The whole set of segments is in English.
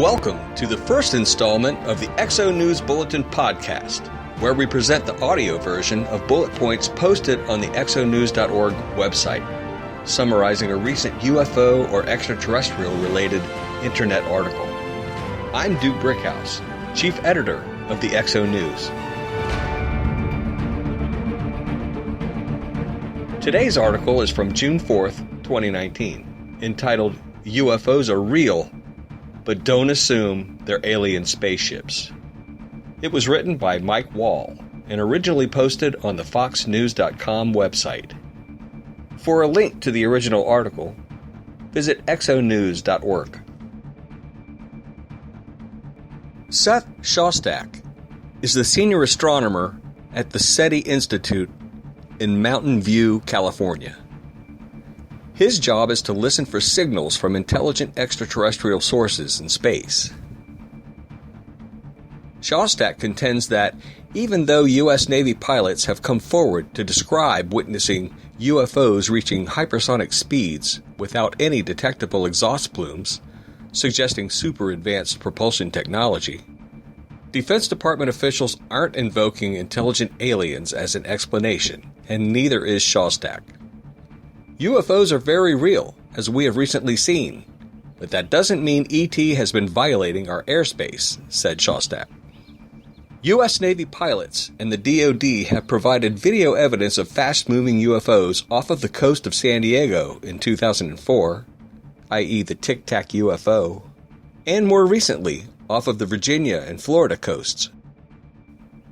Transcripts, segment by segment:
Welcome to the first installment of the Exo News Bulletin podcast, where we present the audio version of bullet points posted on the exonews.org website, summarizing a recent UFO or extraterrestrial-related internet article. I'm Duke Brickhouse, Chief Editor of the Exo News. Today's article is from June 4th, 2019, entitled UFOs Are Real, but Don't Assume They're Alien Spaceships. It was written by Mike Wall and originally posted on the foxnews.com website. For a link to the original article, visit exonews.org. Seth Shostak is the senior astronomer at the SETI Institute in Mountain View, California. His job is to listen for signals from intelligent extraterrestrial sources in space. Shostak contends that even though U.S. Navy pilots have come forward to describe witnessing UFOs reaching hypersonic speeds without any detectable exhaust plumes, suggesting super advanced propulsion technology, Defense Department officials aren't invoking intelligent aliens as an explanation, and neither is Shostak. UFOs are very real, as we have recently seen, but that doesn't mean ET has been violating our airspace, said Shostak. U.S. Navy pilots and the DoD have provided video evidence of fast-moving UFOs off of the coast of San Diego in 2004, i.e. the Tic Tac UFO, and more recently, off of the Virginia and Florida coasts.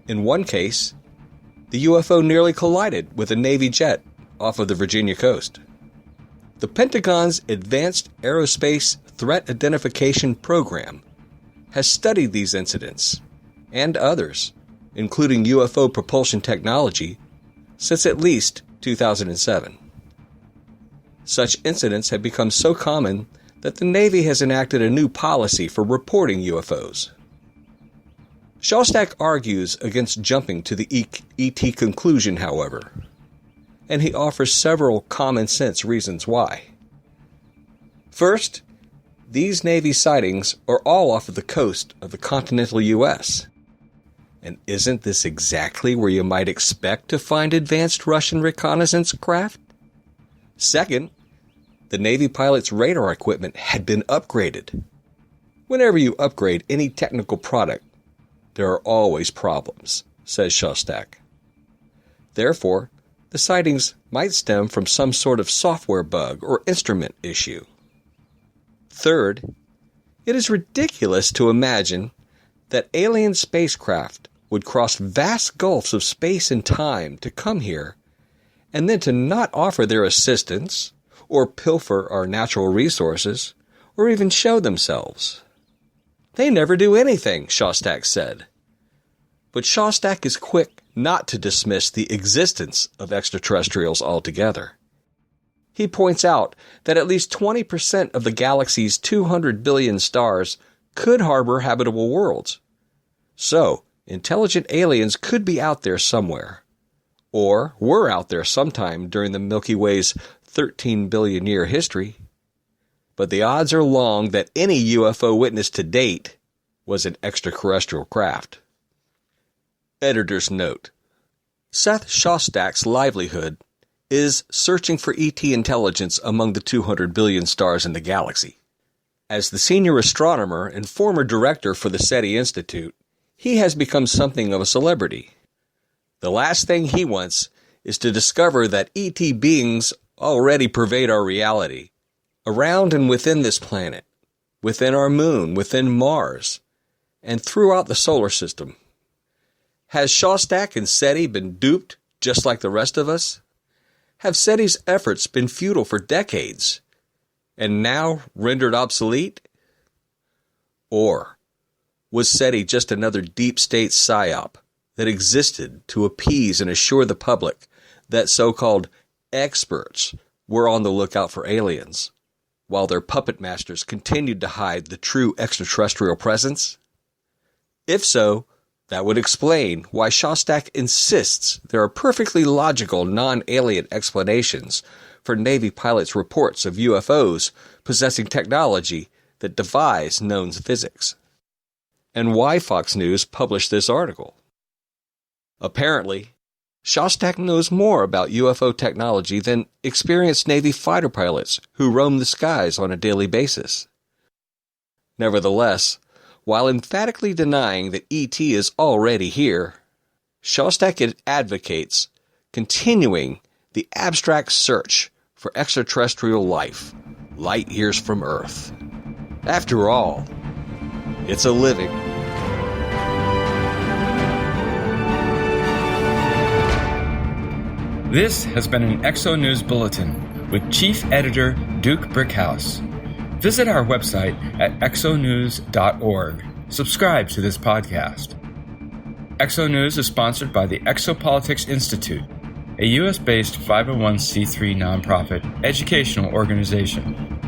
In one case, the UFO nearly collided with a Navy jet off of the Virginia coast. The Pentagon's Advanced Aerospace Threat Identification Program has studied these incidents, and others, including UFO propulsion technology, since at least 2007. Such incidents have become so common that the Navy has enacted a new policy for reporting UFOs. Shostak argues against jumping to the ET conclusion, however, and he offers several common-sense reasons why. First, these Navy sightings are all off of the coast of the continental U.S., and isn't this exactly where you might expect to find advanced Russian reconnaissance craft? Second, the Navy pilots' radar equipment had been upgraded. Whenever you upgrade any technical product, there are always problems, says Shostak. Therefore, the sightings might stem from some sort of software bug or instrument issue. Third, it is ridiculous to imagine that alien spacecraft would cross vast gulfs of space and time to come here, and then to not offer their assistance, or pilfer our natural resources, or even show themselves. They never do anything, Shostak said. But Shostak is quick not to dismiss the existence of extraterrestrials altogether. He points out that at least 20% of the galaxy's 200 billion stars could harbor habitable worlds. So, intelligent aliens could be out there somewhere, or were out there sometime during the Milky Way's 13 billion year history. But the odds are long that any UFO witnessed to date was an extraterrestrial craft. Editor's note: Seth Shostak's livelihood is searching for ET intelligence among the 200 billion stars in the galaxy. As the senior astronomer and former director for the SETI Institute, he has become something of a celebrity. The last thing he wants is to discover that ET beings already pervade our reality, around and within this planet, within our moon, within Mars, and throughout the solar system. Has Shostak and SETI been duped just like the rest of us? Have SETI's efforts been futile for decades, and now rendered obsolete? Or was SETI just another deep state psyop that existed to appease and assure the public that so-called experts were on the lookout for aliens, while their puppet masters continued to hide the true extraterrestrial presence? If so, that would explain why Shostak insists there are perfectly logical non-alien explanations for Navy pilots' reports of UFOs possessing technology that defies known physics. And why Fox News published this article. Apparently, Shostak knows more about UFO technology than experienced Navy fighter pilots who roam the skies on a daily basis. Nevertheless, while emphatically denying that ET is already here, Shostak advocates continuing the abstract search for extraterrestrial life, light years from Earth. After all, it's a living. This has been an Exo News Bulletin with Chief Editor Duke Brickhouse. Visit our website at exonews.org. Subscribe to this podcast. Exo News is sponsored by the Exopolitics Institute, a U.S.-based 501c3 nonprofit educational organization.